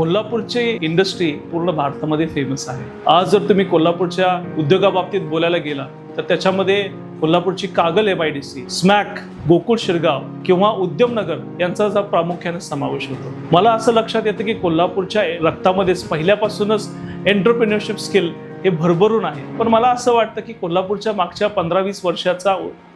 कोल्हापूरची इंडस्ट्री पूर्ण भारतामध्ये फेमस आहे। आज जर तुम्ही कोल्हापूरच्या उद्योगाबाबतीत बोलायला गेला तर त्याच्यामध्ये कोल्हापूरची कागल MIDC, स्मॅक, गोकुळ शिरगाव किंवा उद्यमनगर यांचा प्रामुख्याने समावेश होतो। मला असं लक्षात येतं की कोल्हापूरच्या रक्तामध्येच पहिल्यापासूनच एंटरप्रेन्योरशिप स्किल हे भरभरून आहे। पण मला असं वाटतं की कोल्हापूरच्या मागच्या 15-20 वर्षाचा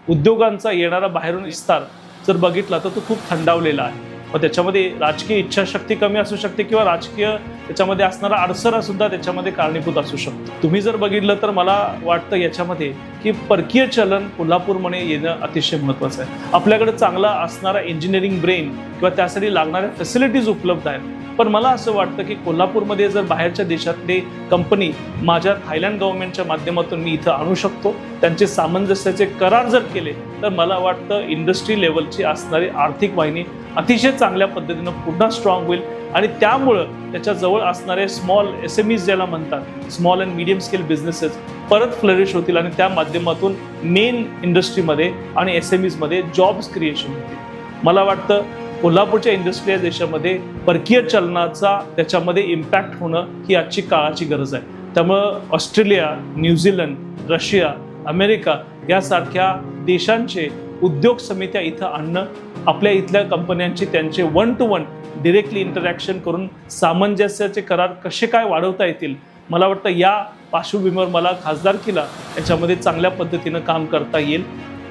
उद्योगांचा येणारा बाहेरून विस्तार जर बघितला तर तो खूप थंडावलेला आहे। मग त्याच्यामध्ये राजकीय इच्छाशक्ती कमी असू शकते किंवा राजकीय त्याच्यामध्ये असणारा अडसर सुद्धा त्याच्यामध्ये कारणीभूत असू शकतो। तुम्ही जर बघितलं तर मला वाटतं याच्यामध्ये की परकीय चलन कोल्हापूरमध्ये येणं अतिशय महत्त्वाचं आहे। आपल्याकडे चांगला असणारा इंजिनिअरिंग ब्रेन किंवा त्यासाठी लागणाऱ्या फॅसिलिटीज उपलब्ध आहेत। पण मला असं वाटतं की कोल्हापूरमध्ये जर बाहेरच्या देशातले कंपनी माझ्या थायलंड गव्हर्नमेंटच्या माध्यमातून मी इथं आणू शकतो, त्यांचे सामंजस्याचे करार जर केले तर मला वाटतं इंडस्ट्री लेवलची असणारी आर्थिक वाहिनी अतिशय चांगल्या पद्धतीनं पुन्हा स्ट्रॉंग होईल आणि त्यामुळं त्याच्याजवळ असणारे स्मॉल SMEs ज्याला म्हणतात, small and medium scale businesses परत फ्लरिश होतील आणि त्या माध्यमातून मेन इंडस्ट्रीमध्ये आणि SMEs मध्ये जॉब्स क्रिएशन होतील। मला वाटतं कोल्हापूरच्या इंडस्ट्रियलायझेशनमध्ये परकीय चलनाचा त्याच्यामध्ये इम्पॅक्ट होणं ही आजची काळाची गरज आहे। त्यामुळं ऑस्ट्रेलिया, न्यूझीलंड, रशिया, अमेरिका यासारख्या देशांचे उद्योग समित्या इथं आणणं, आपल्या इथल्या कंपन्यांची त्यांचे 1 to 1 डिरेक्टली इंटरॅक्शन करून सामंजस्याचे करार कसे काय वाढवता येतील, मला वाटतं या पार्श्वभूमीवर मला खासदारकीला याच्यामध्ये चांगल्या पद्धतीनं काम करता येईल।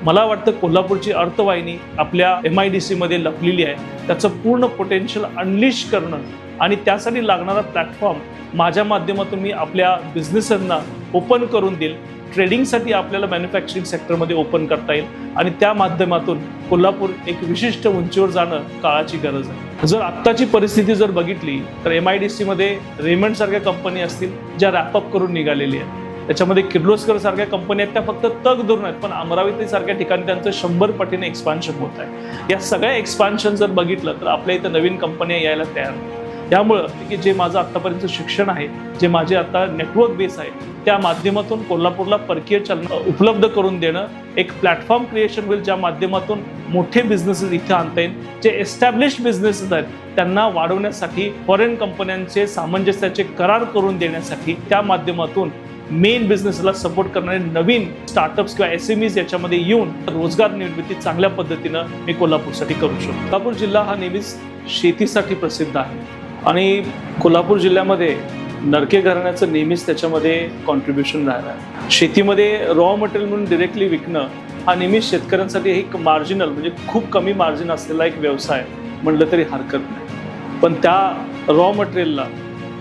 मला वाटतं कोल्हापूरची अर्थवाहिनी आपल्या MIDC मध्ये लपलेली आहे, त्याचं पूर्ण पोटेन्शियल अनलिश करणं आणि त्यासाठी लागणारा प्लॅटफॉर्म माझ्या माध्यमातून मी आपल्या बिझनेसांना ओपन करून देईल। ट्रेडिंगसाठी आपल्याला मॅन्युफॅक्चरिंग सेक्टरमध्ये ओपन करता येईल आणि त्या माध्यमातून कोल्हापूर एक विशिष्ट उंचीवर जाणं काळाची गरज आहे। जर आत्ताची परिस्थिती जर बघितली तर MIDC मध्ये रेमंड सारख्या कंपनी असतील ज्या रॅपअप करून निघालेली आहेत, त्याच्यामध्ये किर्लोस्कर सारख्या कंपन्या आहेत त्या फक्त तग धरून आहेत, पण अमरावती सारख्या ठिकाणी त्यांचं 100 पटीने एक्सपान्शन होत आहे। या सगळ्या एक्सपान्शन जर बघितलं तर आपल्या इथं नवीन कंपन्या यायला तयार आहेत। त्यामुळं की जे माझं आत्तापर्यंत शिक्षण आहे, जे माझे आता नेटवर्क बेस आहे, त्या माध्यमातून कोल्हापूरला परकीय चलन उपलब्ध करून देणं एक प्लॅटफॉर्म क्रिएशन होईल, ज्या माध्यमातून मोठे बिझनेसेस इथे आणता येईल। जे एस्टॅब्लिश्ड बिझनेसेस आहेत त्यांना वाढवण्यासाठी फॉरेन कंपन्यांचे सामंजस्याचे करार करून देण्यासाठी त्या माध्यमातून मेन बिझनेसला सपोर्ट करणारे नवीन स्टार्टअप्स किंवा SMEs याच्यामध्ये येऊन रोजगार निर्मिती चांगल्या पद्धतीनं मी कोल्हापूरसाठी करू शकतो। कोल्हापूर जिल्हा हा नेहमीच शेतीसाठी प्रसिद्ध आहे आणि कोल्हापूर जिल्ह्यामध्ये नरके घराण्याचं नेहमीच त्याच्यामध्ये कॉन्ट्रीब्युशन राहिलं आहे। शेतीमध्ये रॉ मटेरियल म्हणून डिरेक्टली विकणं हा नेहमीच शेतकऱ्यांसाठी एक मार्जिनल म्हणजे खूप कमी मार्जिन असलेला एक व्यवसाय म्हटलं तरी हरकत नाही। पण त्या रॉ मटेरियलला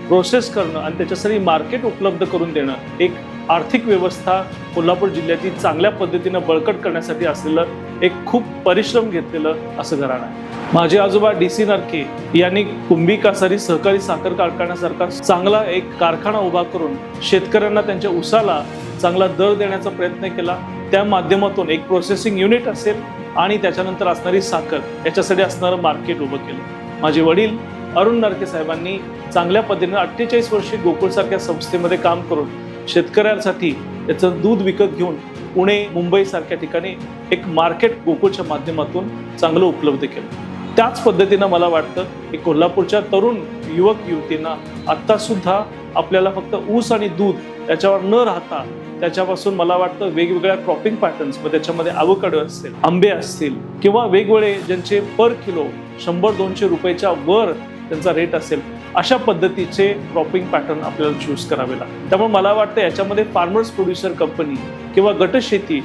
प्रोसेस करणं आणि त्याच्यासाठी मार्केट उपलब्ध करून देणं एक आर्थिक व्यवस्था कोल्हापूर जिल्ह्याची चांगल्या पद्धतीनं बळकट करण्यासाठी असलेलं एक खूप परिश्रम घेतलेलं असं घराणं आहे। माझे आजोबा DC नरके यांनी कुंभी कासारी सहकारी साखर कारखान्यासारखा चांगला एक कारखाना उभा करून शेतकऱ्यांना त्यांच्या ऊसाला चांगला दर देण्याचा प्रयत्न केला। त्या माध्यमातून एक प्रोसेसिंग युनिट असेल आणि त्याच्यानंतर असणारी साखर याच्यासाठी असणारं मार्केट उभं केलं। माझे वडील अरुण नरके साहेबांनी चांगल्या पद्धतीने 48 वर्षे गोकुळसारख्या संस्थेमध्ये काम करून शेतकऱ्यांसाठी त्याचं दूध विकत घेऊन पुणे, मुंबई सारख्या ठिकाणी एक मार्केट गोकुळच्या माध्यमातून चांगलं उपलब्ध केलं। त्याच पद्धतीनं मला वाटतं की कोल्हापूरच्या तरुण युवक युवतींना आत्तासुद्धा आपल्याला फक्त ऊस आणि दूध याच्यावर न राहता त्याच्यापासून मला वाटतं वेगवेगळ्या क्रॉपिंग पॅटर्न्स मध्ये त्याच्यामध्ये ॲव्होकाडो असतील, आंबे असतील किंवा वेगवेगळे ज्यांचे पर किलो 100-200 रुपयाच्या वर त्यांचा रेट असेल, अशा पद्धतीचे क्रॉपिंग पॅटर्न आपल्याला चूज करावे लागतात। त्यामुळे मला वाटतं याच्यामध्ये फार्मर्स प्रोड्युसर कंपनी किंवा गटशेती,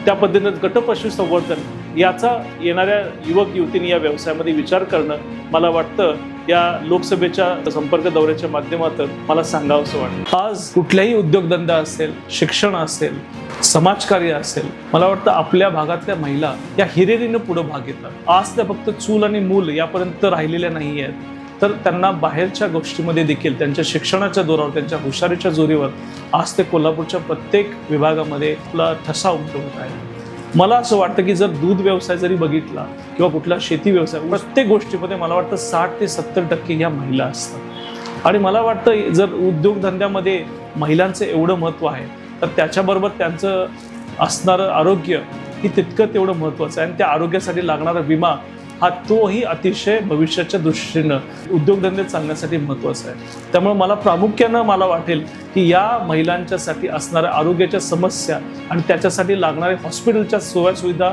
त्या पद्धतीनं गट पशुसंवर्धन याचा येणाऱ्या युवक युवतींनी या व्यवसायामध्ये विचार करणं मला वाटतं या लोकसभेच्या संपर्क दौऱ्याच्या माध्यमातून मला सांगावंसं वाटतं। आज कुठल्याही उद्योगधंदा असेल, शिक्षण असेल, समाजकार्य असेल, मला वाटतं आपल्या भागातल्या महिला या हिरिरीनं पुढे भाग घेतात। आज त्या फक्त चूल आणि मूल यापर्यंत राहिलेल्या नाही आहेत, तर त्यांना बाहेरच्या गोष्टीमध्ये देखील त्यांच्या शिक्षणाच्या जोरावर, त्यांच्या हुशारीच्या जोरीवर आज ते कोल्हापूरच्या प्रत्येक विभागामध्ये आपला ठसा उमटवत आहे। मला असं वाटतं की जर दूध व्यवसाय जरी बघितला किंवा कुठला शेती व्यवसाय, प्रत्येक गोष्टीमध्ये मला वाटतं 60 ते 70% ह्या महिला असतात। आणि मला वाटतं जर उद्योगधंद्यामध्ये महिलांचं एवढं महत्त्व आहे तर त्याच्याबरोबर त्यांचं असणारं आरोग्य ही तितकं तेवढं महत्त्वाचं आहे आणि त्या आरोग्यासाठी लागणारा विमा हा तोही अतिशय भविष्याच्या दृष्टीनं उद्योगधंदे चालण्यासाठी महत्त्वाचा आहे. त्यामुळे मला प्रामुख्यानं मला वाटेल की या महिलांच्यासाठी असणाऱ्या आरोग्याच्या समस्या आणि त्याच्यासाठी लागणाऱ्या हॉस्पिटलच्या सोयीसुविधा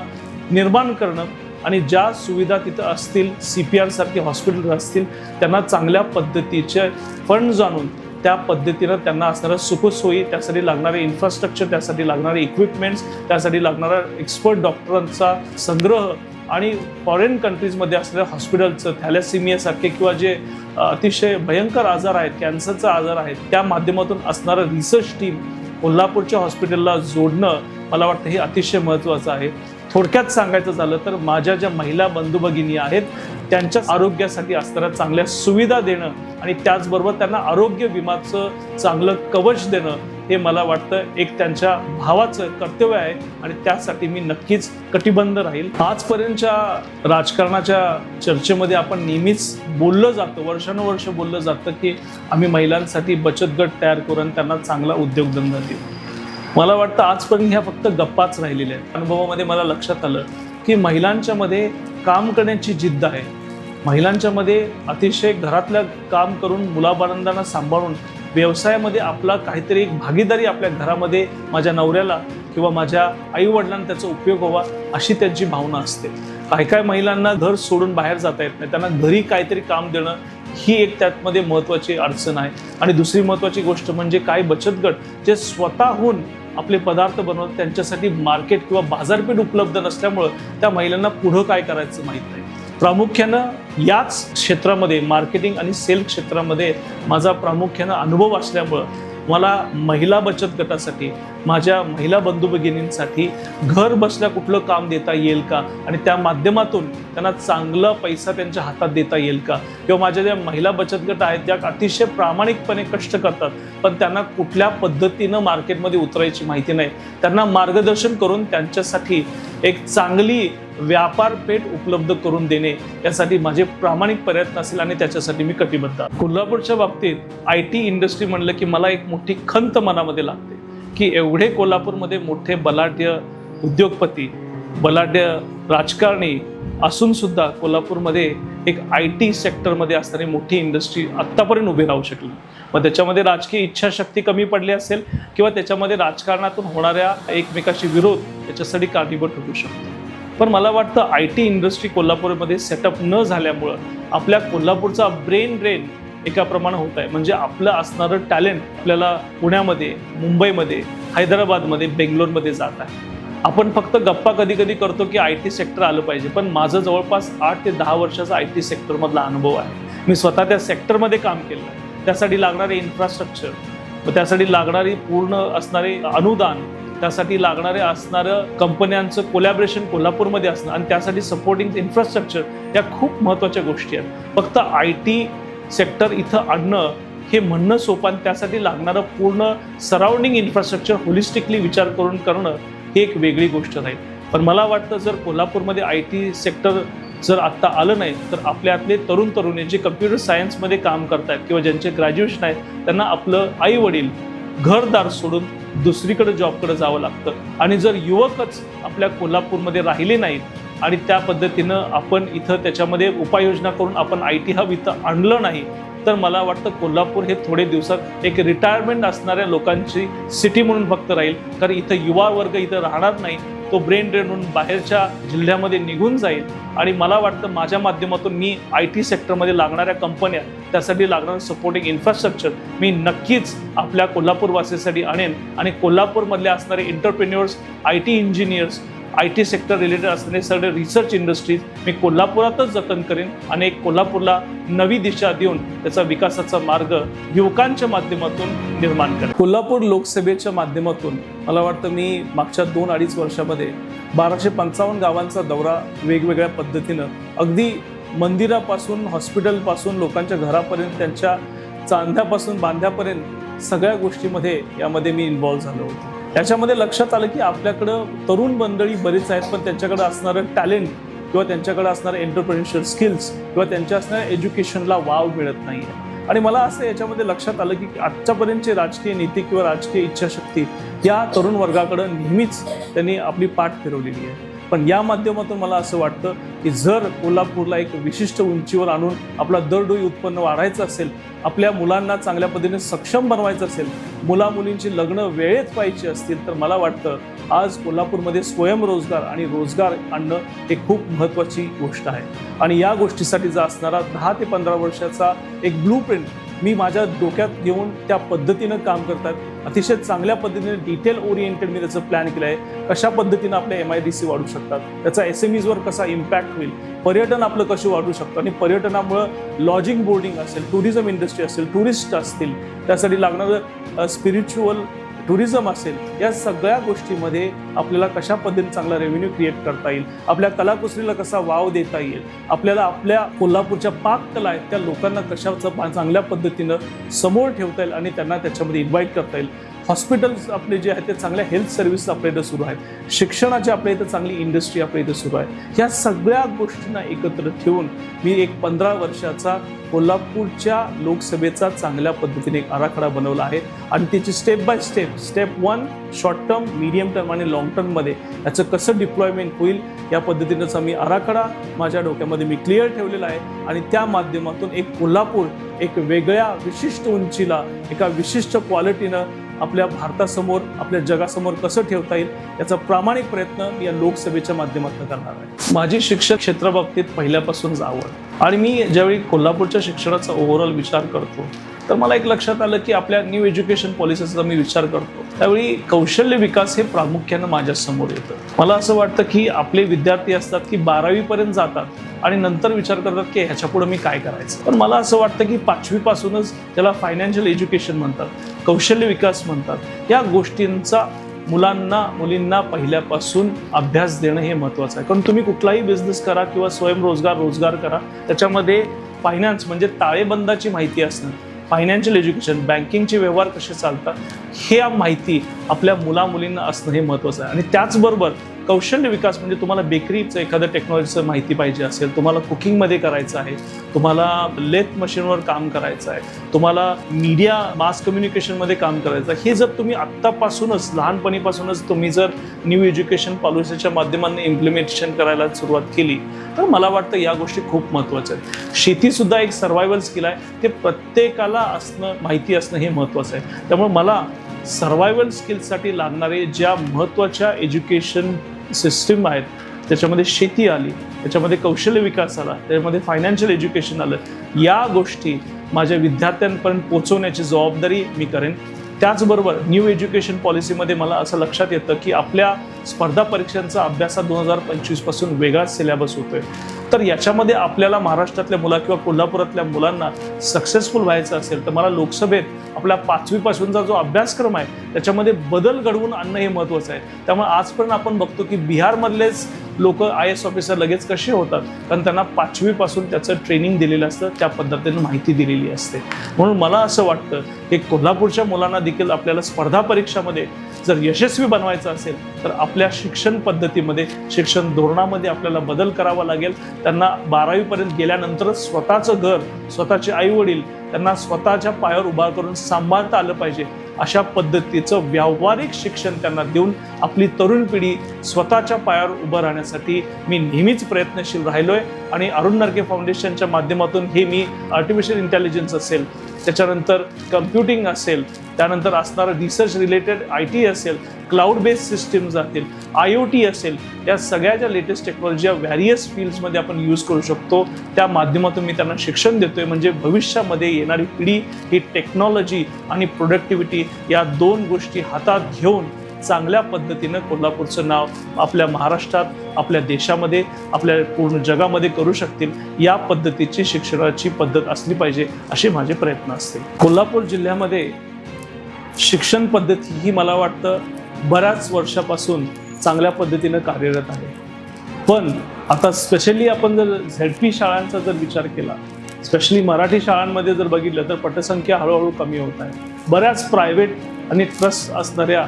निर्माण करणं आणि ज्या सुविधा तिथं असतील, CPR सारखे हॉस्पिटल असतील, त्यांना चांगल्या पद्धतीचे फंड आणून त्या पद्धतीनं त्यांना असणाऱ्या सुखसोयी, त्यासाठी लागणारे इन्फ्रास्ट्रक्चर, त्यासाठी लागणारे इक्विपमेंट्स, त्यासाठी लागणारा एक्सपर्ट डॉक्टरांचा संग्रह आणि फॉरेन कंट्रीजमध्ये असलेल्या हॉस्पिटलचं थॅलेसिमियासारखे किंवा जे अतिशय भयंकर आजार आहेत, कॅन्सरचा आजार आहेत, त्या माध्यमातून असणारं रिसर्च टीम कोल्हापूरच्या हॉस्पिटलला जोडणं मला वाटतं हे अतिशय महत्त्वाचं आहे. थोडक्यात सांगायचं झालं तर माझ्या ज्या महिला बंधू भगिनी आहेत त्यांच्या आरोग्यासाठी असणाऱ्या चांगल्या सुविधा देणं आणि त्याचबरोबर त्यांना आरोग्य विमाचं चांगलं कवच देणं हे मला वाटतं एक त्यांच्या भावाचं कर्तव्य आहे आणि त्यासाठी मी नक्कीच कटिबद्ध राहील. आजपर्यंतच्या राजकारणाच्या चर्चेमध्ये आपण नेहमीच बोललं जातं, वर्षानुवर्ष बोललं जातं की आम्ही महिलांसाठी बचत गट तयार करून त्यांना चांगला उद्योगधंदा देऊ. मला वाटतं आजपर्यंत ह्या फक्त गप्पाच राहिलेल्या आहेत. अनुभवामध्ये मला लक्षात आलं की महिलांच्या मध्ये काम करण्याची जिद्द आहे, महिलांच्या मध्ये अतिशय घरातलं काम करून मुलाबाळांना सांभाळून व्यवसायामध्ये आपला काहीतरी एक भागीदारी आपल्या घरामध्ये माझ्या नवऱ्याला किंवा माझ्या आईवडिलांना त्याचा उपयोग व्हावा अशी त्यांची भावना असते. काही महिलांना घर सोडून बाहेर जाता येत नाही, त्यांना घरी काहीतरी काम देणं ही एक त्यामध्ये महत्त्वाची अडचण आहे. आणि दुसरी महत्त्वाची गोष्ट म्हणजे काही बचत गट जे स्वतःहून आपले पदार्थ बनवतात त्यांच्यासाठी मार्केट किंवा बाजारपेठ उपलब्ध नसल्यामुळं त्या महिलांना पुढं काय करायचं माहीत नाही. प्रामुख्यानं याच क्षेत्रामध्ये मार्केटिंग आणि सेल क्षेत्रामध्ये माझा प्रामुख्यानं अनुभव असल्यामुळं मला महिला बचत गटासाठी, माझ्या महिला बंधू भगिनींसाठी घर बसल्या कुठलं काम देता येईल का आणि त्या माध्यमातून त्यांना चांगला पैसा त्यांच्या हातात देता येईल का, किंवा माझ्या ज्या महिला बचत गट आहेत त्या अतिशय प्रामाणिकपणे कष्ट करतात पण त्यांना कुठल्या पद्धतीनं मार्केटमध्ये उतरायची माहिती नाही, त्यांना मार्गदर्शन करून त्यांच्यासाठी एक चांगली व्यापारपेठ उपलब्ध करून देणे यासाठी माझे प्रामाणिक प्रयत्न असेल आणि त्याच्यासाठी मी कटिबद्ध आहे. कोल्हापूरच्या बाबतीत IT इंडस्ट्री म्हणलं की मला एक मोठी खंत मनामध्ये लागते की एवढे कोल्हापूरमध्ये मोठे बलाढ्य उद्योगपती, बलाढ्य राजकारणी असून सुद्धा कोल्हापूरमध्ये एक IT सेक्टरमध्ये असणारी मोठी इंडस्ट्री आत्तापर्यंत उभी राहू शकली. मग त्याच्यामध्ये राजकीय इच्छाशक्ती कमी पडली असेल किंवा त्याच्यामध्ये राजकारणातून होणाऱ्या एकमेकाशी विरोध त्याच्यासाठी कारणीभूत ठरू शकतो. पण मला वाटतं IT इंडस्ट्री कोल्हापूरमध्ये सेटअप न झाल्यामुळं आपल्या कोल्हापूरचा ब्रेन ड्रेन एका प्रमाणे होत आहे. म्हणजे आपलं असणारं टॅलेंट आपल्याला पुण्यामध्ये, मुंबईमध्ये, हैदराबादमध्ये, बेंगलोरमध्ये जात आहे. आपण फक्त गप्पा कधी कधी करतो की IT सेक्टर आलं पाहिजे, पण माझं जवळपास 8 ते 10 वर्षाचा IT सेक्टरमधला अनुभव आहे. मी स्वतः त्या सेक्टरमध्ये काम केलं आहे. त्यासाठी लागणारे इन्फ्रास्ट्रक्चर, त्यासाठी लागणारी पूर्ण असणारे अनुदान, त्यासाठी लागणारे असणारं कंपन्यांचं कोलॅबरेशन कोल्हापूरमध्ये असणं आणि त्यासाठी सपोर्टिंग इन्फ्रास्ट्रक्चर या खूप महत्त्वाच्या गोष्टी आहेत. फक्त IT सेक्टर इथं आणणं हे म्हणणं सोपं आणि त्यासाठी लागणारं पूर्ण सराउंडिंग इन्फ्रास्ट्रक्चर होलिस्टिकली विचार करून करणं ही एक वेगळी गोष्ट राहील. पण मला वाटतं जर कोल्हापूरमध्ये IT सेक्टर जर आत्ता आलं नाही तर आपल्यातले तरुण तरुणी जे कम्प्युटर सायन्समध्ये काम करतात किंवा ज्यांचे ग्रॅज्युएशन आहे त्यांना आपलं आई वडील घरदार सोडून दुसरीकडे जॉबकडे जावं लागतं. आणि जर युवकच आपल्या कोल्हापूरमध्ये राहिले नाहीत आणि त्या पद्धतीनं आपण इथं त्याच्यामध्ये उपाययोजना करून आपण IT हब इथं आणलं नाही तर मला वाटतं कोल्हापूर हे थोडे दिवसात एक रिटायरमेंट असणाऱ्या लोकांची सिटी म्हणून फक्त राहील. कारण इथं युवा वर्ग इथं राहणार नाही, तो ब्रेन ड्रेन म्हणून बाहेरच्या जिल्ह्यामध्ये निघून जाईल. आणि मला वाटतं माझ्या माध्यमातून मी IT सेक्टरमध्ये लागणाऱ्या कंपन्या, त्यासाठी लागणारं सपोर्टिंग इन्फ्रास्ट्रक्चर मी नक्कीच आपल्या कोल्हापूरवासीसाठी आणेन आणि कोल्हापूरमधले असणारे entrepreneurs, IT engineers, IT sector related असणारे सगळे रिसर्च इंडस्ट्रीज मी कोल्हापुरातच जतन करेन आणि एक कोल्हापूरला नवी दिशा देऊन त्याचा विकासाचा मार्ग युवकांच्या माध्यमातून निर्माण करेन. कोल्हापूर लोकसभेच्या माध्यमातून मला वाटतं मी मागच्या 2-2.5 वर्षामध्ये 1255 गावांचा दौरा वेगवेगळ्या पद्धतीनं अगदी मंदिरापासून, हॉस्पिटलपासून, लोकांच्या घरापर्यंत, त्यांच्या चांद्यापासून बांध्यापर्यंत सगळ्या गोष्टीमध्ये यामध्ये मी इन्व्हॉल्व झालो होतो. त्याच्यामध्ये लक्षात आलं की आपल्याकडं तरुण मंडळी बरीच आहेत पण त्यांच्याकडे असणारं टॅलेंट किंवा त्यांच्याकडे असणारं एंटरप्रेन्युअरशिप स्किल्स किंवा त्यांच्या असणाऱ्या एज्युकेशनला वाव मिळत नाही आहे. आणि मला असं याच्यामध्ये लक्षात आलं की आजच्यापर्यंतची राजकीय नीती किंवा राजकीय इच्छाशक्ती या तरुण वर्गाकडं नेहमीच त्यांनी आपली पाठ फिरवलेली आहे. पण या माध्यमातून मला असं वाटतं की जर कोल्हापूरला एक विशिष्ट उंचीवर आणून आपला दरडोई उत्पन्न वाढायचं असेल, आपल्या मुलांना चांगल्या पद्धतीने सक्षम बनवायचं असेल, मुलामुलींची लग्न वेळेत व्हायची असतील, तर मला वाटतं आज कोल्हापूरमध्ये स्वयंरोजगार आणि रोजगार आणणं हे खूप महत्त्वाची गोष्ट आहे. आणि या गोष्टीसाठी जो असणारा 10 ते 15 वर्षाचा एक ब्लूप्रिंट मी माझ्या डोक्यात घेऊन त्या पद्धतीनं काम करतात. अतिशय चांगल्या पद्धतीने डिटेल ओरिएंटेड मी त्याचं प्लॅन केलं आहे. कशा पद्धतीनं आपल्या MIDC वाढू शकतात, त्याचा SMEsवर कसा इम्पॅक्ट होईल, पर्यटन आपलं कसं वाढू शकतं आणि पर्यटनामुळं लॉजिंग बोर्डिंग असेल, टुरिझम इंडस्ट्री असेल, टुरिस्ट असतील, त्यासाठी लागणारं स्पिरिच्युअल टुरिझम असेल, या सगळ्या गोष्टीमध्ये आपल्याला कशा पद्धतीने चांगला रेव्हेन्यू क्रिएट करता येईल, आपल्या कलाकुसरीला कसा वाव देता येईल, आपल्याला आपल्या कोल्हापूरच्या पाककला आहेत त्या लोकांना कशाचं चांगल्या पद्धतीनं समोर ठेवता येईल आणि त्यांना त्याच्यामध्ये इन्व्हाइट करता येईल. हॉस्पिटल्स आपले जे आहेत ते चांगल्या हेल्थ सर्व्हिस आपल्या इथं सुरू आहेत, शिक्षणाची आपल्या इथं चांगली इंडस्ट्री आपल्या इथं सुरू आहे. ह्या सगळ्या गोष्टींना एकत्र ठेवून मी एक 15 वर्षाचा कोल्हापूरच्या लोकसभेचा चांगल्या पद्धतीने एक आराखडा बनवला आहे आणि त्याची step by step 1 short term, medium term आणि लॉंग टर्ममध्ये याचं कसं डिप्लॉयमेंट होईल या पद्धतीनेचा मी आराखडा माझ्या डोक्यामध्ये मी क्लिअर ठेवलेला आहे. आणि त्या माध्यमातून एक कोल्हापूर एक वेगळ्या विशिष्ट उंचीला एका विशिष्ट क्वालिटीनं आपल्या भारतासमोर, आपल्या जगासमोर कसं ठेवता येईल याचा प्रामाणिक प्रयत्न या लोकसभेच्या माध्यमातून करणार आहे. माझी शिक्षण क्षेत्राबाबतीत पहिल्यापासूनच आवड आणि मी ज्यावेळी कोल्हापूरच्या शिक्षणाचा ओव्हरऑल विचार करतो तर मला एक लक्षात आलं की आपल्या न्यू एज्युकेशन पॉलिसीचा मी विचार करतो त्यावेळी कौशल्य विकास हे प्रामुख्यानं माझ्या समोर येतं. मला असं वाटतं की आपले विद्यार्थी असतात की 12वी पर्यंत जातात आणि नंतर विचार करतात की ह्याच्या पुढे मी काय करायचं. पण मला असं वाटतं की 5वी पासूनच त्याला फायनान्शियल एज्युकेशन म्हणतात, कौशल्य विकास म्हणतात, या गोष्टींचा मुलांना मुलींना पहिल्यापासून अभ्यास देणं हे महत्त्वाचं आहे. कारण तुम्ही कुठलाही बिझनेस करा किंवा रोजगार करा, त्याच्यामध्ये फायनान्स म्हणजे ताळेबंदाची माहिती असणं, फायनान्शियल एज्युकेशन, बँकिंगचे व्यवहार कसे चालतात हे माहिती आपल्या मुलींना असणं हे महत्त्वाचं आहे. आणि त्याचबरोबर कौशल्य विकास म्हणजे तुम्हाला बेकरीचं एखादं टेक्नॉलॉजीचं माहिती पाहिजे असेल, तुम्हाला कुकिंगमध्ये करायचं आहे, तुम्हाला लेथ मशीनवर काम करायचं आहे, तुम्हाला मीडिया मास कम्युनिकेशनमध्ये काम करायचं आहे, हे जर तुम्ही आत्तापासूनच लहानपणीपासूनच तुम्ही जर न्यू एज्युकेशन पॉलिसीच्या माध्यमातून इम्प्लिमेंटेशन करायला सुरुवात केली तर मला वाटतं या गोष्टी खूप महत्त्वाच्या आहेत. शेतीसुद्धा एक सर्वायवल स्किल आहे, ते प्रत्येकाला असणं माहिती असणं हे महत्त्वाचं आहे. त्यामुळे मला सर्वायवल स्किल्ससाठी लागणारे ज्या महत्त्वाच्या एज्युकेशन सिस्टीम आहेत त्याच्यामध्ये शेती आली, त्याच्यामध्ये कौशल्य विकास आला, त्याच्यामध्ये फायनान्शियल एज्युकेशन आलं, या गोष्टी माझ्या विद्यार्थ्यांपर्यंत पोहोचवण्याची जबाबदारी मी करेन. त्याचबरोबर न्यू एज्युकेशन पॉलिसीमध्ये मला असं लक्षात येतं की आपल्या स्पर्धा परीक्षांचा अभ्यास 2025 पासून वेगळाच सिलेबस होतोय. तर याच्यामध्ये आपल्याला महाराष्ट्रातल्या मुला किंवा कोल्हापुरातल्या मुलांना सक्सेसफुल व्हायचं असेल तर मला लोकसभेत आपल्या 5वी पासूनचा जो अभ्यासक्रम आहे त्याच्यामध्ये बदल घडवून आणणं हे महत्त्वाचं आहे. त्यामुळे आजपर्यंत आपण बघतो की बिहारमधलेच लोक IAS ऑफिसर लगेच कसे होतात, कारण त्यांना 5वी पासून त्याचं ट्रेनिंग दिलेलं असतं, त्या पद्धतीने माहिती दिलेली असते. म्हणून मला असं वाटतं की कोल्हापूरच्या मुलांना देखील आपल्याला स्पर्धा परीक्षामध्ये जर यशस्वी बनवायचं असेल तर आपल्या शिक्षण पद्धतीमध्ये, शिक्षण धोरणामध्ये आपल्याला बदल करावा लागेल. त्यांना 12वी पर्यंत गेल्यानंतरच स्वतःचं घर, स्वतःचे आईवडील त्यांना स्वतःच्या पायावर उभा करून सांभाळता आलं पाहिजे, अशा पद्धतीचं व्यावहारिक शिक्षण त्यांना देऊन आपली तरुण पिढी स्वतःच्या पायावर उभं राहण्यासाठी मी नेहमीच प्रयत्नशील राहिलोय. आणि अरुण नरके फाउंडेशनच्या माध्यमातून हे मी आर्टिफिशियल इंटेलिजन्स असेल, त्याच्यानंतर कम्प्युटिंग असेल, त्यानंतर असणारं रिसर्च रिलेटेड IT असेल, क्लाउड बेस्ड सिस्टीम्स असतील, IoT असेल, या सगळ्या ज्या लेटेस्ट टेक्नॉलॉजी या व्हॅरियस फील्ड्समध्ये आपण यूज करू शकतो त्या माध्यमातून मी त्यांना शिक्षण देतोय. म्हणजे भविष्यामध्ये येणारी पिढी ही टेक्नॉलॉजी आणि प्रोडक्टिव्हिटी या 2 गोष्टी हातात घेऊन चांगल्या पद्धतीनं कोल्हापूरचं नाव आपल्या महाराष्ट्रात, आपल्या देशामध्ये, आपल्या पूर्ण जगामध्ये करू शकतील, या पद्धतीची शिक्षणाची पद्धत असली पाहिजे असे माझे प्रयत्न असतील. कोल्हापूर जिल्ह्यामध्ये शिक्षण पद्धती ही मला वाटतं बऱ्याच वर्षापासून चांगल्या पद्धतीनं कार्यरत आहे. पण आता स्पेशली आपण जर ZP शाळांचा जर विचार केला, स्पेशली मराठी शाळांमध्ये जर बघितलं तर पटसंख्या हळूहळू कमी होत आहे. बऱ्याच प्रायव्हेट आणि ट्रस्ट असणाऱ्या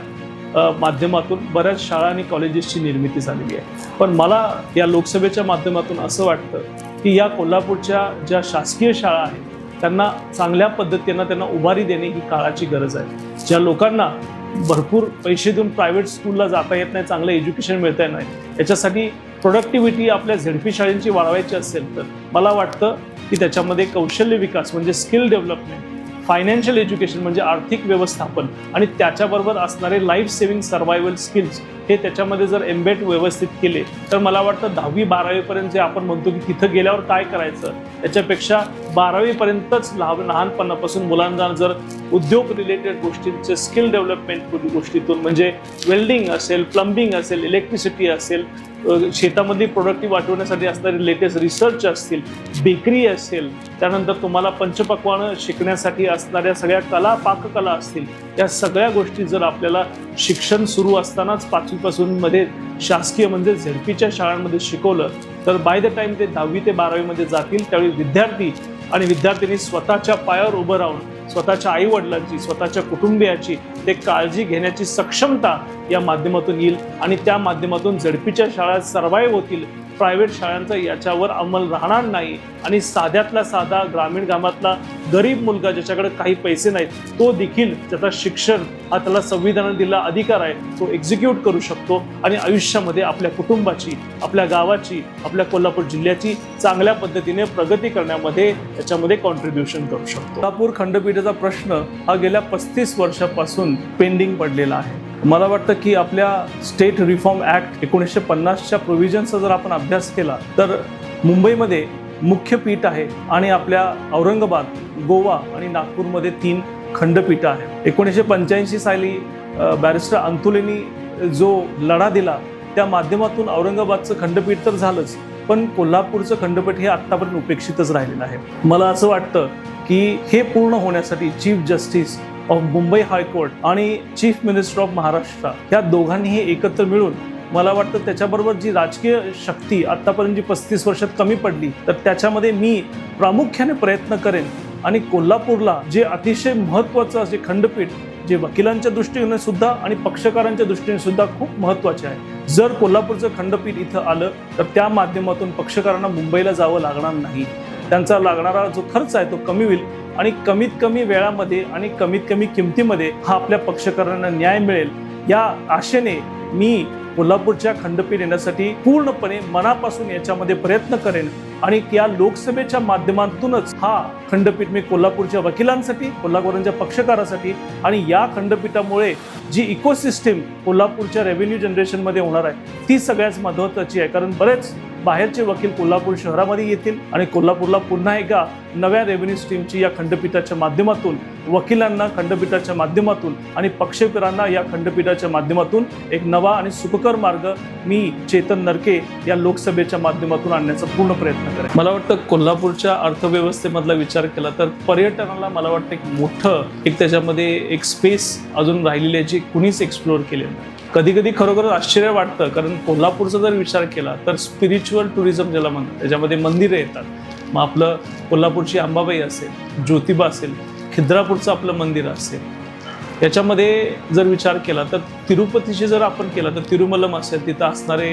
माध्यमातून बऱ्याच शाळा आणि कॉलेजेसची निर्मिती झालेली आहे. पण मला या लोकसभेच्या माध्यमातून असं वाटतं की या कोल्हापूरच्या ज्या शासकीय शाळा आहेत त्यांना चांगल्या पद्धतीनं त्यांना उभारी देणे ही काळाची गरज आहे. ज्या लोकांना भरपूर पैसे देऊन प्रायव्हेट स्कूलला जाता येत नाही, चांगलं एज्युकेशन मिळता नाही, याच्यासाठी प्रोडक्टिव्हिटी आपल्या झेडपी शाळांची वाढवायची असेल तर मला वाटतं की त्याच्यामध्ये कौशल्य विकास म्हणजे स्किल डेव्हलपमेंट, फायनान्शियल एज्युकेशन म्हणजे आर्थिक व्यवस्थापन आणि त्याच्याबरोबर असणारे लाईफ सेव्हिंग सर्वायवल स्किल्स हे त्याच्यामध्ये जर एम्बेड व्यवस्थित केले तर मला वाटतं 10वी 12वीपर्यंत जे आपण म्हणतो की तिथं गेल्यावर काय करायचं त्याच्यापेक्षा 12वीपर्यंतच लहानपणापासून मुलांना जर उद्योग रिलेटेड गोष्टींचे स्किल डेव्हलपमेंट गोष्टीतून म्हणजे वेल्डिंग असेल, प्लंबिंग असेल, इलेक्ट्रिसिटी असेल, शेतामधली प्रोडक्टिव्ह वाढवण्यासाठी असणारे लेटेस्ट रिसर्च असतील, बेकरी असेल, त्यानंतर तुम्हाला पंचपक्वान्न शिकण्यासाठी असणाऱ्या सगळ्या कला, पाककला असतील, या सगळ्या गोष्टी जर आपल्याला शिक्षण सुरू असतानाच 5वीपासून मध्ये शासकीय म्हणजे झेडपीच्या शाळांमध्ये शिकवलं तर बाय द टाइम ते 10वी ते 12वीमध्ये जातील त्यावेळी विद्यार्थी आणि विद्यार्थिनी स्वतःच्या पायावर उभं राहून स्वतःच्या आईवडिलांची, स्वतःच्या कुटुंबियाची ते काळजी घेण्याची सक्षमता या माध्यमातून येईल आणि त्या माध्यमातून झेडपीच्या शाळा सर्वाईव्ह होतील, प्रायव्हेट शाळांचा याच्यावर अंमल राहणार नाही आणि साध्यातला साधा ग्रामीण गावातला गरीब मुलगा ज्याच्याकडे काही पैसे नाहीत तो देखील त्याचा शिक्षण हा त्याला संविधानाने दिलेला अधिकार आहे तो एक्झिक्यूट करू शकतो आणि आयुष्यामध्ये आपल्या कुटुंबाची, आपल्या गावाची, आपल्या कोल्हापूर जिल्ह्याची चांगल्या पद्धतीने प्रगती करण्यामध्ये त्याच्यामध्ये कॉन्ट्रीब्युशन करू शकतो. कोल्हापूर खंडपीठाचा प्रश्न हा गेल्या 35 वर्षापासून पेंडिंग पडलेला आहे. मला वाटतं की आपल्या स्टेट रिफॉर्म ॲक्ट 1950च्या प्रोव्हिजनचा जर आपण अभ्यास केला तर मुंबईमध्ये मुख्य पीठ आहे आणि आपल्या औरंगाबाद, गोवा आणि नागपूरमध्ये 3 खंडपीठं आहेत. 1985 साली बॅरिस्टर अंतुलेंनी जो लढा दिला त्या माध्यमातून औरंगाबादचं खंडपीठ तर झालंच, पण कोल्हापूरचं खंडपीठ हे आत्तापर्यंत उपेक्षितच राहिलेलं आहे. मला असं वाटतं की हे पूर्ण होण्यासाठी chief justice of Mumbai high court आणि चीफ मिनिस्टर ऑफ महाराष्ट्र या दोघांनीही एकत्र मिळून मला वाटतं त्याच्याबरोबर जी राजकीय शक्ती आत्तापर्यंत जी 35 वर्षात कमी पडली तर त्याच्यामध्ये मी प्रामुख्याने प्रयत्न करेन आणि कोल्हापूरला जे अतिशय महत्त्वाचं असे खंडपीठ जे वकिलांच्या दृष्टीने सुद्धा आणि पक्षकारांच्या दृष्टीने सुद्धा खूप महत्त्वाचे आहे. जर कोल्हापूरचं खंडपीठ इथं आलं तर त्या माध्यमातून पक्षकारांना मुंबईला जावं लागणार नाही, त्यांचा लागणारा जो खर्च आहे तो कमी होईल आणि कमीत कमी वेळामध्ये आणि कमीत कमी किमतीमध्ये हा आपल्या पक्षकारांना न्याय मिळेल. या आशेने मी कोल्हापूरच्या खंडपीठ येण्यासाठी पूर्णपणे मनापासून याच्यामध्ये प्रयत्न करेन आणि या लोकसभेच्या माध्यमातूनच हा खंडपीठ मी कोल्हापूरच्या वकिलांसाठी, कोल्हापूरच्या पक्षकारासाठी आणि या खंडपीठामुळे जी इकोसिस्टीम कोल्हापूरच्या रेव्हेन्यू जनरेशनमध्ये होणार आहे ती सगळ्यात महत्त्वाची आहे. कारण बरेच बाहेरचे वकील कोल्हापूर शहरामध्ये येतील आणि कोल्हापूरला पुन्हा एकदा नव्या रेव्हेन्यू स्ट्रीमची या खंडपीठाच्या माध्यमातून वकिलांना खंडपीठाच्या माध्यमातून आणि पक्षकारांना या खंडपीठाच्या माध्यमातून एक नवा आणि सुखकर मार्ग मी चेतन नरके या लोकसभेच्या माध्यमातून आणण्याचा पूर्ण प्रयत्न करेन. मला वाटतं कोल्हापूरच्या अर्थव्यवस्थेमधला विचार केला तर पर्यटनाला मला वाटतं एक मोठं त्याच्यामध्ये एक स्पेस अजून राहिलेली आहे जी कुणीच एक्सप्लोअर केलेलं नाही. कधी कधी खरोखर आश्चर्य वाटतं कारण कोल्हापूरचा जर विचार केला तर स्पिरिच्युअल टुरिझम ज्याला म्हणतात त्याच्यामध्ये मंदिरं येतात. मग आपलं कोल्हापूरची अंबाबाई असेल, ज्योतिबा असेल, खिद्रापूरचं आपलं मंदिर असेल, याच्यामध्ये जर विचार केला तर तिरुपतीची जर आपण केला तर तिरुमलम असेल, तिथं असणारे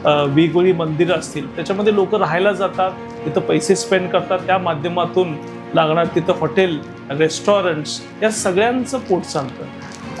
वेगवेगळी मंदिरं असतील, त्याच्यामध्ये लोक राहायला जातात, तिथं पैसे स्पेंड करतात, त्या माध्यमातून लागणार तिथं हॉटेल, रेस्टॉरंट्स या सगळ्यांचं पोट चालतं.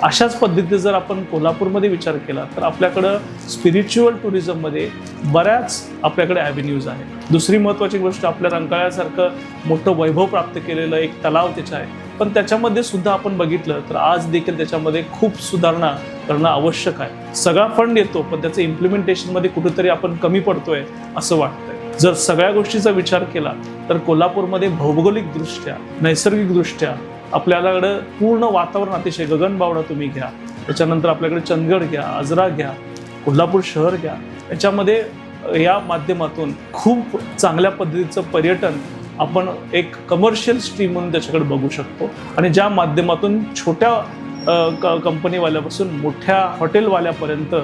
अशाच पद्धतीने जर आपण कोल्हापूरमध्ये विचार केला तर आपल्याकडं स्पिरिच्युअल टुरिझममध्ये बऱ्याच आपल्याकडे ॲव्हेन्यूज आहेत. दुसरी महत्त्वाची गोष्ट आपल्या रंकाळ्यासारखं मोठं वैभव प्राप्त केलेलं एक तलाव त्याचं आहे, पण त्याच्यामध्ये सुद्धा आपण बघितलं तर आज देखील त्याच्यामध्ये खूप सुधारणा करणं आवश्यक आहे. सगळा फंड येतो पण त्याचं इम्प्लिमेंटेशनमध्ये कुठेतरी आपण कमी पडतोय असं वाटतंय. जर सगळ्या गोष्टीचा विचार केला तर कोल्हापूरमध्ये भौगोलिकदृष्ट्या, नैसर्गिकदृष्ट्या आपल्याकडं पूर्ण वातावरण अतिशय गगनबावडा तुम्ही घ्या, त्याच्यानंतर आपल्याकडे चंदगड घ्या, आजरा घ्या, कोल्हापूर शहर घ्या, याच्यामध्ये या माध्यमातून खूप चांगल्या पद्धतीचं पर्यटन आपण एक कमर्शियल स्ट्रीम म्हणून त्याच्याकडे बघू शकतो आणि ज्या माध्यमातून छोट्या कंपनीवाल्यापासून मोठ्या हॉटेलवाल्यापर्यंत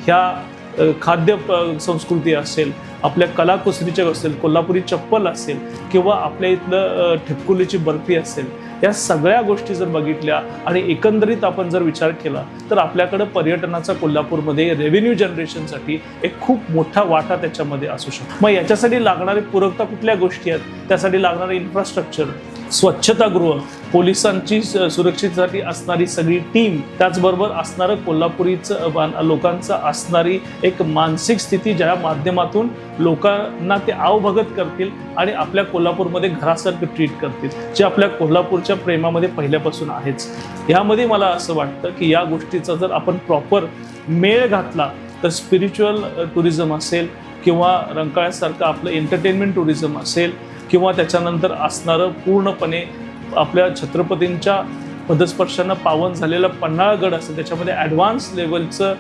ह्या खाद्य संस्कृती असेल, आपल्या कलाकुसरीच्या असेल, कोल्हापुरी चप्पल असेल किंवा आपल्या इथलं ठिपकुलीची बर्फी असेल, या सगळ्या गोष्टी जर बघितल्या आणि एकंदरीत आपण जर विचार केला तर आपल्याकडं पर्यटनाचा कोल्हापूरमध्ये रेव्हेन्यू जनरेशनसाठी एक खूप मोठा वाटा त्याच्यामध्ये असू शकतो. मग याच्यासाठी लागणारे पूरकता कुठल्या गोष्टी आहेत, त्यासाठी लागणारे इन्फ्रास्ट्रक्चर, स्वच्छतागृह, पोलिसांची सुरक्षेसाठी असणारी सगळी टीम, त्याचबरोबर असणारं कोल्हापुरीचं लोकांचं असणारी एक मानसिक स्थिती, ज्या माध्यमातून लोकांना ते आवभगत करतील आणि आपल्या कोल्हापूरमध्ये घरासारखं ट्रीट करतील, जे आपल्या कोल्हापूरच्या प्रेमामध्ये पहिल्यापासून आहेच. यामध्ये मला असं वाटतं की या गोष्टीचा जर आपण प्रॉपर मेळ घातला तर स्पिरिच्युअल टुरिझम असेल किंवा रंकाळ्यासारखं आपलं एंटरटेनमेंट टुरिझम असेल किंवा त्याच्यानंतर असणारं पूर्णपणे आपल्या छत्रपतींच्या पदस्पर्शांना पावन झालेला पन्हाळगड असेल, त्याच्यामध्ये ॲडव्हान्स लेवलचं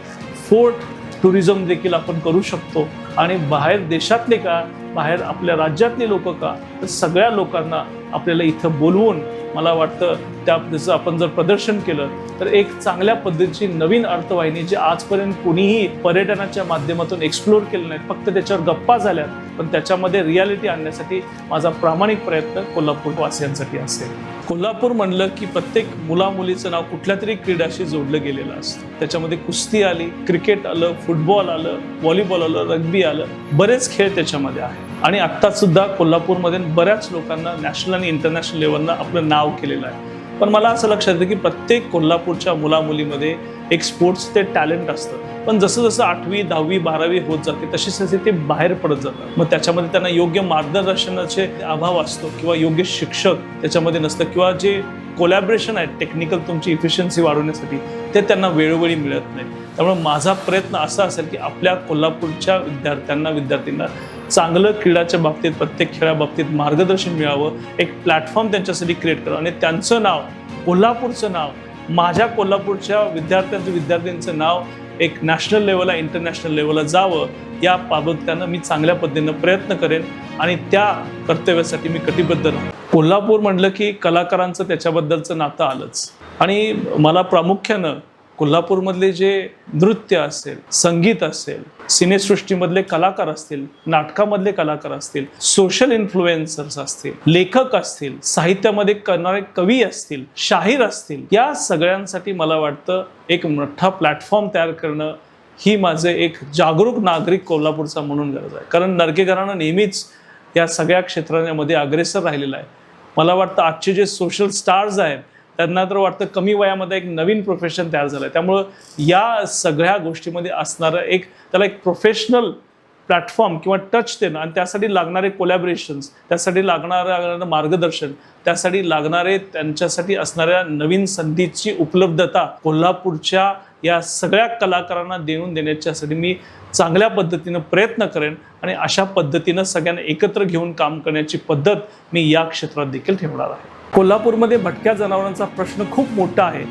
फोर्ट टुरिझम देखील आपण करू शकतो. आणि बाहेर देशातले का, बाहेर आपल्या राज्यातले लोक का, तर सगळ्या लोकांना आपल्याला इथं बोलवून मला वाटतं त्याचं आपण जर प्रदर्शन केलं तर एक चांगल्या पद्धतीची नवीन अर्थवाहिनी, जी आजपर्यंत कुणीही पर्यटनाच्या माध्यमातून एक्सप्लोर केलं नाही, फक्त त्याच्यावर गप्पा झाल्या, पण त्याच्यामध्ये रियालिटी आणण्यासाठी माझा प्रामाणिक प्रयत्न कोल्हापूर वासियांसाठी असेल. कोल्हापूर म्हणलं की प्रत्येक मुलामुलीचं नाव कुठल्या तरी क्रीडाशी जोडलं गेलेलं असतं. त्याच्यामध्ये कुस्ती आली, क्रिकेट आलं, फुटबॉल आलं, व्हॉलीबॉल आलं, रग्बी आलं, बरेच खेळ त्याच्यामध्ये आहे. आणि आत्ता सुद्धा कोल्हापूरमध्ये बऱ्याच लोकांना नॅशनल आणि इंटरनॅशनल लेवलला आपलं नाव केलेलं आहे. पण मला असं लक्षात येतं की प्रत्येक कोल्हापूरच्या मुलामुलीमध्ये एक स्पोर्ट्स ते टॅलेंट असतं, पण जसं जसं 8वी 10वी 12वी होत जाते तसे तसे ते बाहेर पडत जातात. मग त्याच्यामध्ये त्यांना योग्य मार्गदर्शनाचे अभाव असतो किंवा योग्य शिक्षक त्याच्यामध्ये नसतं किंवा जे कोलॅबरेशन आहे टेक्निकल तुमची इफिशियन्सी वाढवण्यासाठी ते त्यांना वेळोवेळी मिळत नाही. त्यामुळे माझा प्रयत्न असा असेल की आपल्या कोल्हापूरच्या विद्यार्थ्यांना चांगलं क्रीडाच्या बाबतीत, प्रत्येक खेळाबाबतीत मार्गदर्शन मिळावं, एक प्लॅटफॉर्म त्यांच्यासाठी क्रिएट करावं आणि त्यांचं नाव, कोल्हापूरचं नाव, माझ्या कोल्हापूरच्या विद्यार्थ्यांचं नाव एक नॅशनल लेवलला, इंटरनॅशनल लेवलला जावं, या बाबतीनं मी चांगल्या पद्धतीनं प्रयत्न करेन आणि त्या कर्तव्यासाठी मी कटिबद्ध राहतो. कोल्हापूर म्हटलं की कलाकारांचं त्याच्याबद्दलचं नातं आलंच. आणि मला प्रामुख्यानं कोल्हापूरमधले जे नृत्य असेल, संगीत असेल, सिनेसृष्टीमधले कलाकार असतील, नाटकामधले कलाकार असतील, सोशल इन्फ्लुएन्सर्स असतील, लेखक असतील, साहित्यामध्ये करणारे कवी असतील, शाहीर असतील, या सगळ्यांसाठी मला वाटतं एक मोठा प्लॅटफॉर्म तयार करणं ही माझे एक जागरूक नागरिक कोल्हापूरचा म्हणून गरज आहे. कारण नरके घराणं नेहमीच या सगळ्या क्षेत्रांमध्ये अग्रेसर राहिलेलं आहे. मला वाटतं आजचे जे सोशल स्टार्स आहेत त्यांना तर वाटतं कमी वयामध्ये एक नवीन प्रोफेशन तयार झालं आहे. त्यामुळं या सगळ्या गोष्टीमध्ये असणारं त्याला एक प्रोफेशनल प्लॅटफॉर्म किंवा टच देणं आणि त्यासाठी लागणारे कोलॅबरेशन्स, त्यासाठी लागणारं मार्गदर्शन, त्यासाठी लागणारे त्यांच्यासाठी असणाऱ्या नवीन संधीची उपलब्धता कोल्हापूरच्या या सगळ्या कलाकारांना देण्याच्यासाठी मी चांगल्या पद्धतीनं प्रयत्न करेन आणि अशा पद्धतीनं सगळ्यांना एकत्र घेऊन काम करण्याची पद्धत मी या क्षेत्रात देखील ठेवणार आहे. कोल्हापूरमध्ये भटक्या जनावरांचा प्रश्न खूप मोठा आहे.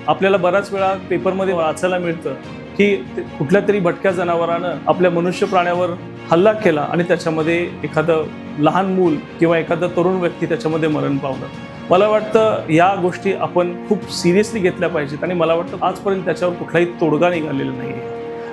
आपल्याला बऱ्याच वेळा पेपरमध्ये वाचायला मिळतं की कुठल्या तरी भटक्या जनावरानं आपल्या मनुष्य प्राण्यावर हल्ला केला आणि त्याच्यामध्ये एखादं लहान मूल किंवा एखादा तरुण व्यक्ती त्याच्यामध्ये मरण पावलं. मला वाटतं या गोष्टी आपण खूप सिरियसली घेतल्या पाहिजेत आणि मला वाटतं आजपर्यंत त्याच्यावर कुठलाही तोडगा निघालेला नाही आहे.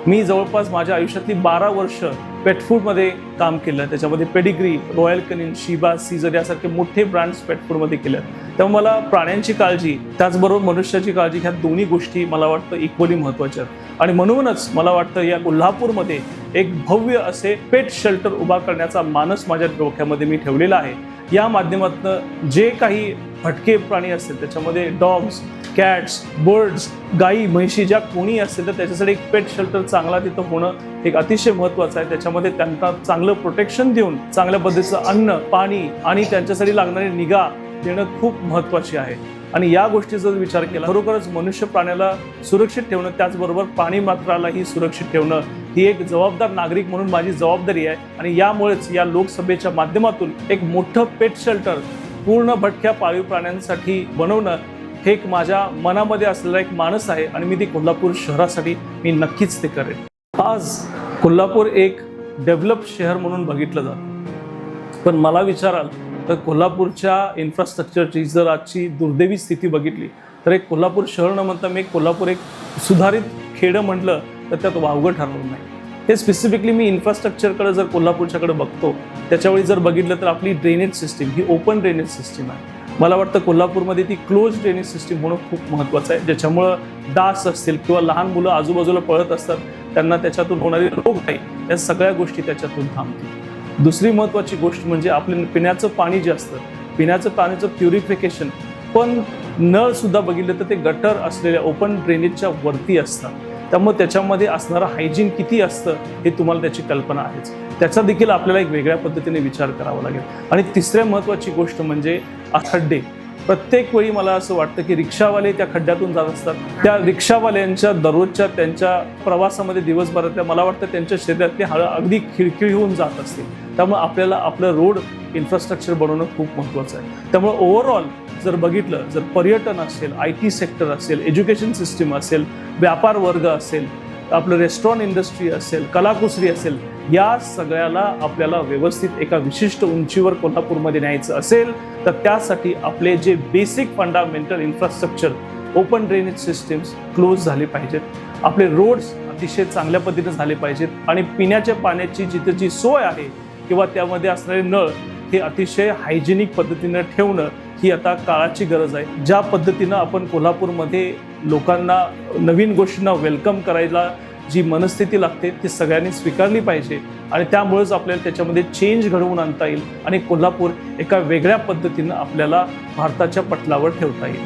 मी जवळपास माझ्या आयुष्यातली 12 वर्ष पेट फूडमध्ये काम केलं. त्याच्यामध्ये पेडिग्री, रॉयल कनिन, शिबा, सीझर यासारखे मोठे ब्रँड्स पेट फूडमध्ये केल्या. त्यामुळे मला प्राण्यांची काळजी त्याचबरोबर मनुष्याची काळजी ह्या दोन्ही गोष्टी मला वाटतं इक्वली महत्त्वाच्या आहेत. आणि म्हणूनच मला वाटतं या कोल्हापूरमध्ये एक भव्य असे पेट शेल्टर उभा करण्याचा मानस माझ्या डोक्यामध्ये मी ठेवलेला आहे. या माध्यमातून जे काही भटके प्राणी असतील त्याच्यामध्ये डॉग्स, कॅट्स, बर्ड्स, गाई, म्हैशी ज्या कोणी असेल तर त्याच्यासाठी एक पेट शेल्टर चांगला तिथं होणं एक अतिशय महत्त्वाचं आहे. त्याच्यामध्ये त्यांना चांगलं प्रोटेक्शन देऊन चांगल्या पद्धतीचं अन्न, पाणी आणि त्यांच्यासाठी लागणारी निगा देणं खूप महत्त्वाची आहे. आणि या गोष्टीचा जर विचार केला खरोखरच मनुष्य प्राण्याला सुरक्षित ठेवणं त्याचबरोबर प्राणी मात्रालाही सुरक्षित ठेवणं ही एक जबाबदार नागरिक म्हणून माझी जबाबदारी आहे. आणि यामुळेच या लोकसभेच्या माध्यमातून एक मोठं पेट शेल्टर पूर्ण भटक्या पाळीव प्राण्यांसाठी बनवणं हे एक माझ्या मनामध्ये असलेला एक मानस आहे आणि मी ते कोल्हापूर शहरासाठी मी नक्कीच ते करेन. आज कोल्हापूर एक डेव्हलप शहर म्हणून बघितलं जातं, पण मला विचाराल तर कोल्हापूरच्या इन्फ्रास्ट्रक्चरची जर आजची दुर्दैवी स्थिती बघितली तर एक कोल्हापूर शहर न म्हणता मी कोल्हापूर एक सुधारित खेडं म्हटलं तर त्यात वावगं ठरणार नाही. हे स्पेसिफिकली मी इन्फ्रास्ट्रक्चरकडे जर कोल्हापूरच्याकडे बघतो त्याच्यावेळी जर बघितलं तर आपली ड्रेनेज सिस्टीम ही ओपन ड्रेनेज सिस्टीम आहे. मला वाटतं कोल्हापूरमध्ये ती क्लोज ड्रेनेज सिस्टीम होणं खूप महत्त्वाचं आहे, ज्याच्यामुळं डास असतील किंवा लहान मुलं आजूबाजूला पळत असतात त्यांना त्याच्यातून होणारे रोग नाही या सगळ्या गोष्टी त्याच्यातून थांबतील. दुसरी महत्त्वाची गोष्ट म्हणजे आपलं पिण्याचं पाणी जे असतं पिण्याचं पाण्याचं प्युरिफिकेशन, पण नळ सुद्धा बघितलं तर ते गटर असलेल्या ओपन ड्रेनेजच्या वरती असतात. त्यामुळे त्याच्यामध्ये असणारं हायजीन किती असतं हे तुम्हाला त्याची कल्पना आहेच. त्याचा देखील आपल्याला एक वेगळ्या पद्धतीने विचार करावा लागेल. आणि तिसऱ्या महत्त्वाची गोष्ट म्हणजे खड्डे. प्रत्येक वेळी मला असं वाटतं की रिक्षावाले त्या खड्ड्यातून जात असतात. त्या रिक्षावाल्यांच्या दररोजच्या त्यांच्या प्रवासामध्ये दिवसभरातल्या मला वाटतं त्यांच्या शरीरातली हाडं अगदी खिळखिळी होऊन जात असतील. त्यामुळे आपल्याला आपलं रोड इन्फ्रास्ट्रक्चर बनवणं खूप महत्त्वाचं आहे. त्यामुळे ओव्हरऑल जर बघितलं, जर पर्यटन असेल, IT सेक्टर असेल, एज्युकेशन सिस्टीम असेल, व्यापार वर्ग असेल, आपलं रेस्टॉरंट इंडस्ट्री असेल, कलाकुसरी असेल, या सगळ्याला आपल्याला व्यवस्थित एका विशिष्ट उंचीवर कोल्हापूरमध्ये न्यायचं असेल तर त्यासाठी आपले जे basic fundamental infrastructure, open drainage systems close झाले पाहिजेत, आपले रोड्स अतिशय चांगल्या पद्धतीने झाले पाहिजेत आणि पिण्याच्या पाण्याची जिथे जी सोय आहे किंवा त्यामध्ये असणारे नळ हे अतिशय हायजेनिक पद्धतीनं ठेवणं ही आता काळाची गरज आहे. ज्या पद्धतीनं आपण कोल्हापूरमध्ये लोकांना नवीन गोष्टींना वेलकम करायला जी मनस्थिती लागते ती सगळ्यांनी स्वीकारली पाहिजे आणि त्यामुळेच आपल्याला त्याच्यामध्ये चेंज घडवून आणता येईल आणि कोल्हापूर एका वेगळ्या पद्धतीनं आपल्याला भारताच्या पटलावर ठेवता येईल.